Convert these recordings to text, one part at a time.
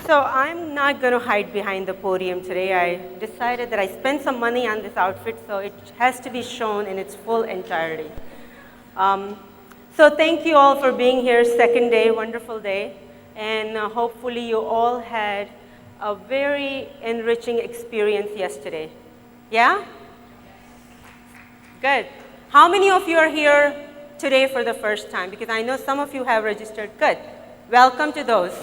So I'm not going to hide behind the podium today. I decided that I spent some money on this outfit, so it has to be shown in its full entirety. So thank you all for being here, second day, wonderful day. And hopefully you all had a very enriching experience yesterday. Yeah? Good. How many of you are here today for the first time? Because I know some of you have registered. Good. Welcome to those.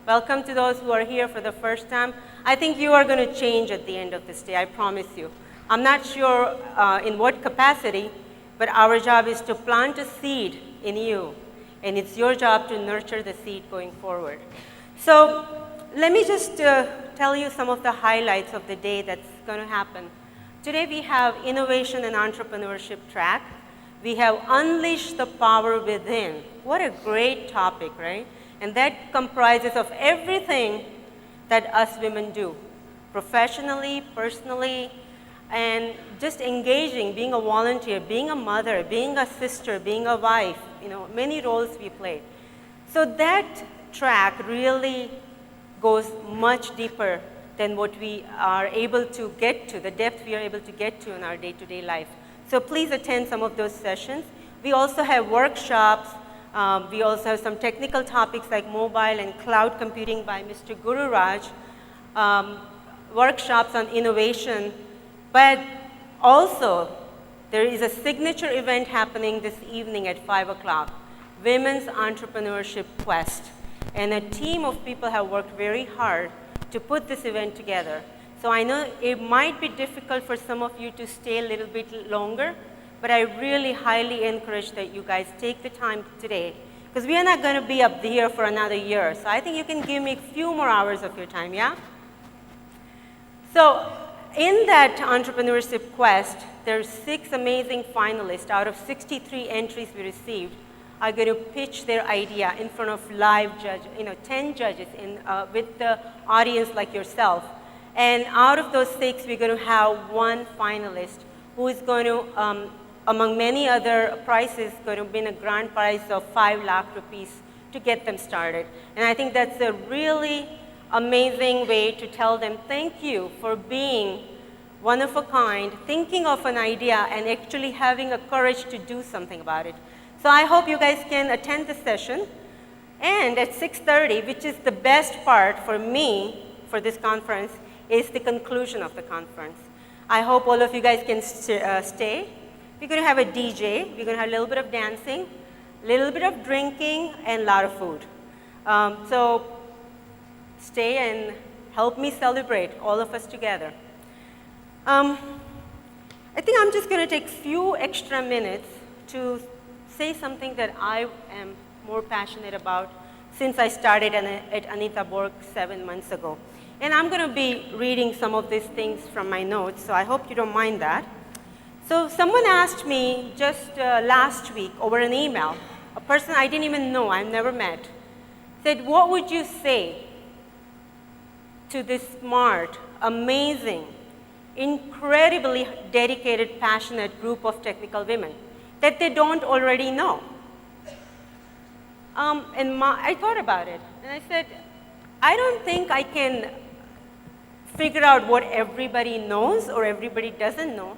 Welcome to those who are here for the first time. I think you are going to change at the end of this day, I promise you. I'm not sure in what capacity, but our job is to plant a seed in you, and it's your job to nurture the seed going forward. So let me just tell you some of the highlights of the day that's going to happen. Today we have Innovation and Entrepreneurship track. We have Unleash the Power Within. What a great topic, right? And that comprises of everything that us women do, professionally, personally, and just engaging, being a volunteer, being a mother, being a sister, being a wife, many roles we play. So that track really goes much deeper than what we are able to get to, the depth we are able to get to in our day-to-day life. So please attend some of those sessions. We also have workshops. We also have some technical topics like mobile and cloud computing by Mr. Guru Raj, workshops on innovation, but also there is a signature event happening this evening at 5 o'clock, Women's Entrepreneurship Quest. And a team of people have worked very hard to put this event together. So I know it might be difficult for some of you to stay a little bit longer, but I really highly encourage that you guys take the time today, because we are not going to be up here for another year. So I think you can give me a few more hours of your time, yeah? So in that entrepreneurship quest, there's 6 amazing finalists out of 63 entries we received are going to pitch their idea in front of live judge, 10 judges with the audience like yourself. And out of those 6, we're going to have 1 finalist who is going to, among many other prizes, going to win a grand prize of 5 lakh rupees to get them started. And I think that's a really amazing way to tell them thank you for being one of a kind, thinking of an idea and actually having a courage to do something about it. So I hope you guys can attend the session. And at 6:30, which is the best part for me for this conference, is the conclusion of the conference. I hope all of you guys can stay. We're going to have a DJ. We're going to have a little bit of dancing, a little bit of drinking, and a lot of food. So stay and help me celebrate all of us together. I think I'm just going to take a few extra minutes to say something that I am more passionate about since I started at Anita Borg 7 months ago. And I'm going to be reading some of these things from my notes, so I hope you don't mind that. So someone asked me just last week over an email, a person I didn't even know, I've never met, said, what would you say to this smart, amazing, incredibly dedicated, passionate group of technical women that they don't already know? I thought about it, and I said, I don't think I can figure out what everybody knows or everybody doesn't know,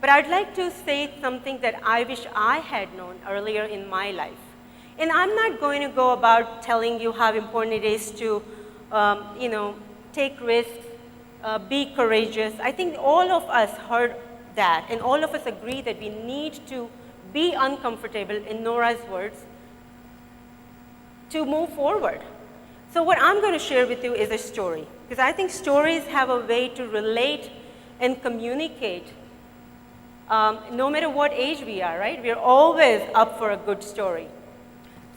but I'd like to say something that I wish I had known earlier in my life. And I'm not going to go about telling you how important it is to, take risks, be courageous. I think all of us heard that, and all of us agree that we need to be uncomfortable, in Nora's words, to move forward. So what I'm going to share with you is a story, because I think stories have a way to relate and communicate no matter what age we are, right? We're always up for a good story.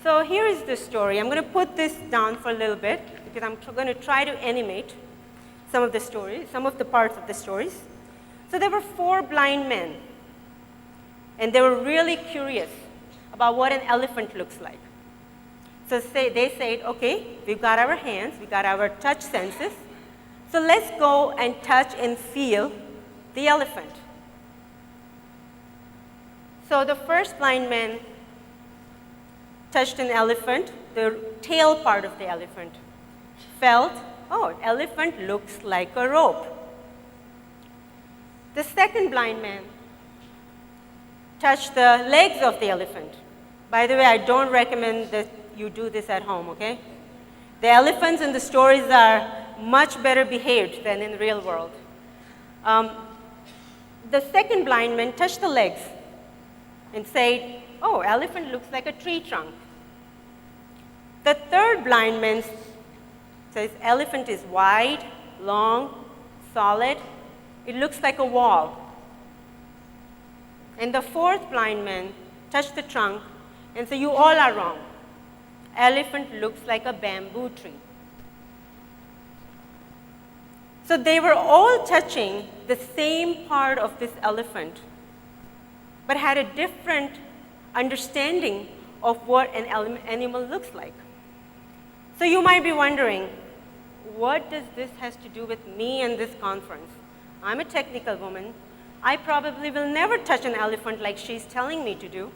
So here is the story. I'm going to put this down for a little bit, because I'm going to try to animate some of the stories, some of the parts of the stories. So there were 4 blind men, and they were really curious about what an elephant looks like. So they said, okay, we've got our hands, we've got our touch senses, so let's go and touch and feel the elephant. So the first blind man touched an elephant, the tail part of the elephant. felt, oh, elephant looks like a rope. The second blind man touched the legs of the elephant. By the way, I don't recommend that you do this at home, okay? The elephants in the stories are much better behaved than in the real world. The second blind man touched the legs and said, oh, elephant looks like a tree trunk. The third blind man says, elephant is wide, long, solid. It looks like a wall. And the fourth blind man touched the trunk and said, you all are wrong. Elephant looks like a bamboo tree. So they were all touching the same part of this elephant, but had a different understanding of what an animal looks like. So you might be wondering, what does this has to do with me and this conference? I'm a technical woman. I probably will never touch an elephant like she's telling me to do.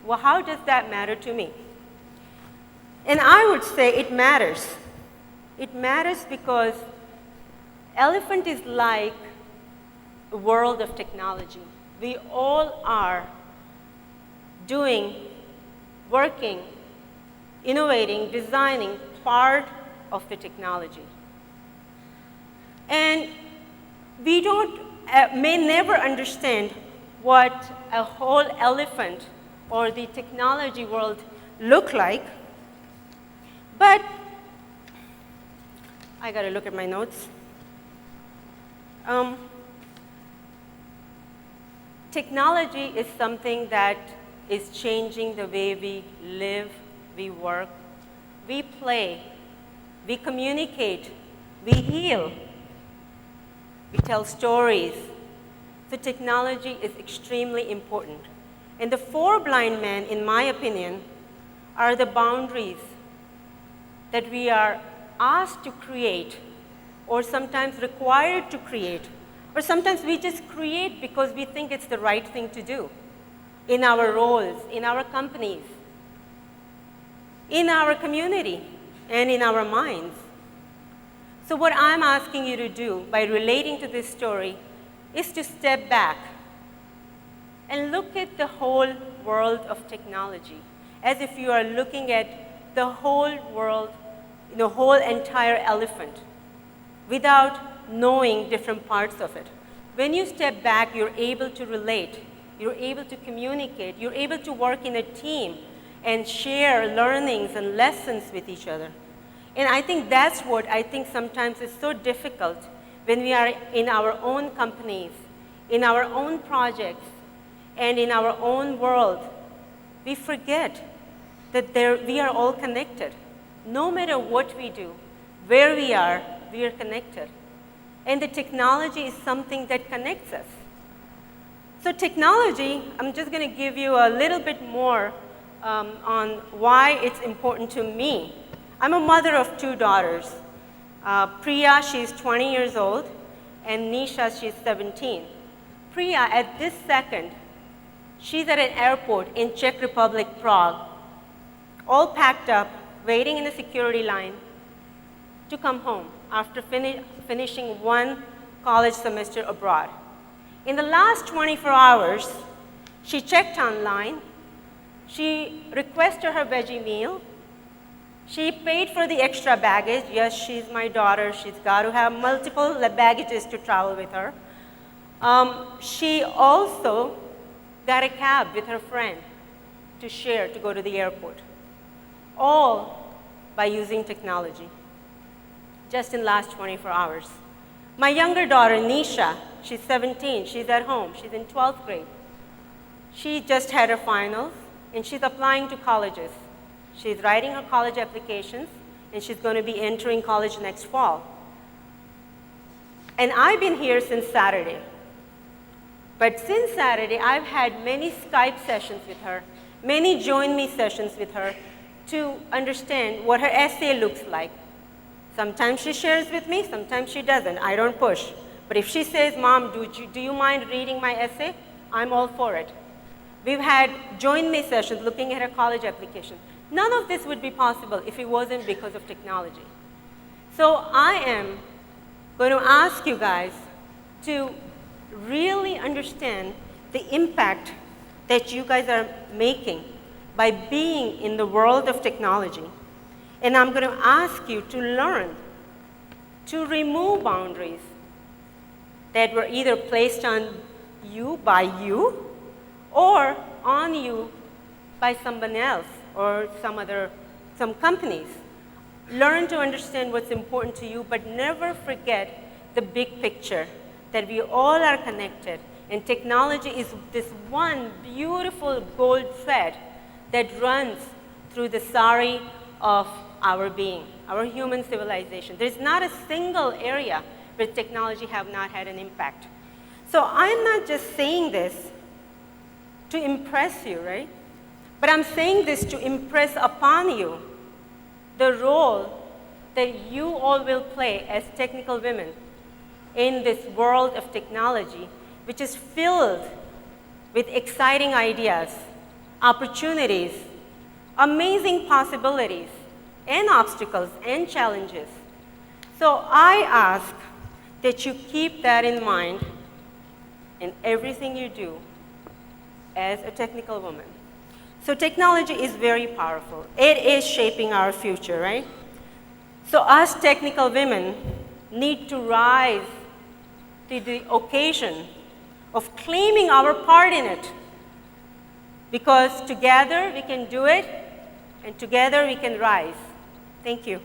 Well, how does that matter to me? And I would say it matters. It matters because elephant is like a world of technology. We all are doing, working, innovating, designing part of the technology. And we may never understand what a whole elephant or the technology world look like, but I got to look at my notes. Technology is something that is changing the way we live, we work, we play, we communicate, we heal, we tell stories. So technology is extremely important. And the four blind men, in my opinion, are the boundaries that we are asked to create, or sometimes required to create, or sometimes we just create because we think it's the right thing to do in our roles, in our companies, in our community, and in our minds. So what I'm asking you to do by relating to this story is to step back and look at the whole world of technology as if you are looking at the whole world, the whole entire elephant, without knowing different parts of it. When you step back, you're able to relate, you're able to communicate, you're able to work in a team and share learnings and lessons with each other. And I think that's what I think sometimes is so difficult when we are in our own companies, in our own projects, and in our own world. We forget that we are all connected. No matter what we do, where we are connected. And the technology is something that connects us. So technology, I'm just going to give you a little bit more on why it's important to me. I'm a mother of two daughters. Priya, she's 20 years old, and Nisha, she's 17. Priya, at this second, she's at an airport in Czech Republic, Prague, all packed up, waiting in a security line to come home after finishing one college semester abroad. In the last 24 hours, she checked online, she requested her veggie meal, she paid for the extra baggage. Yes, she's my daughter, she's got to have multiple baggages to travel with her. She also got a cab with her friend to share to go to the airport, all by using technology, just in the last 24 hours. My younger daughter, Nisha, she's 17, she's at home, she's in 12th grade. She just had her finals, and she's applying to colleges. She's writing her college applications, and she's going to be entering college next fall. And I've been here since Saturday. But since Saturday, I've had many Skype sessions with her, many Join Me sessions with her to understand what her essay looks like. Sometimes she shares with me, sometimes she doesn't. I don't push. But if she says, Mom, do you mind reading my essay? I'm all for it. We've had Join Me sessions looking at her college application. None of this would be possible if it wasn't because of technology. So I am going to ask you guys to really understand the impact that you guys are making by being in the world of technology. And I'm going to ask you to learn to remove boundaries that were either placed on you by you or on you by someone else or some companies. Learn to understand what's important to you, but never forget the big picture, that we all are connected. And technology is this one beautiful gold thread that runs through the sari of our being, our human civilization. There's not a single area where technology have not had an impact. So I'm not just saying this to impress you, right? But I'm saying this to impress upon you the role that you all will play as technical women in this world of technology, which is filled with exciting ideas, opportunities, amazing possibilities, and obstacles and challenges. So I ask that you keep that in mind in everything you do as a technical woman. So technology is very powerful. It is shaping our future, right? So us technical women need to rise to the occasion of claiming our part in it, because together we can do it, and together we can rise. Thank you.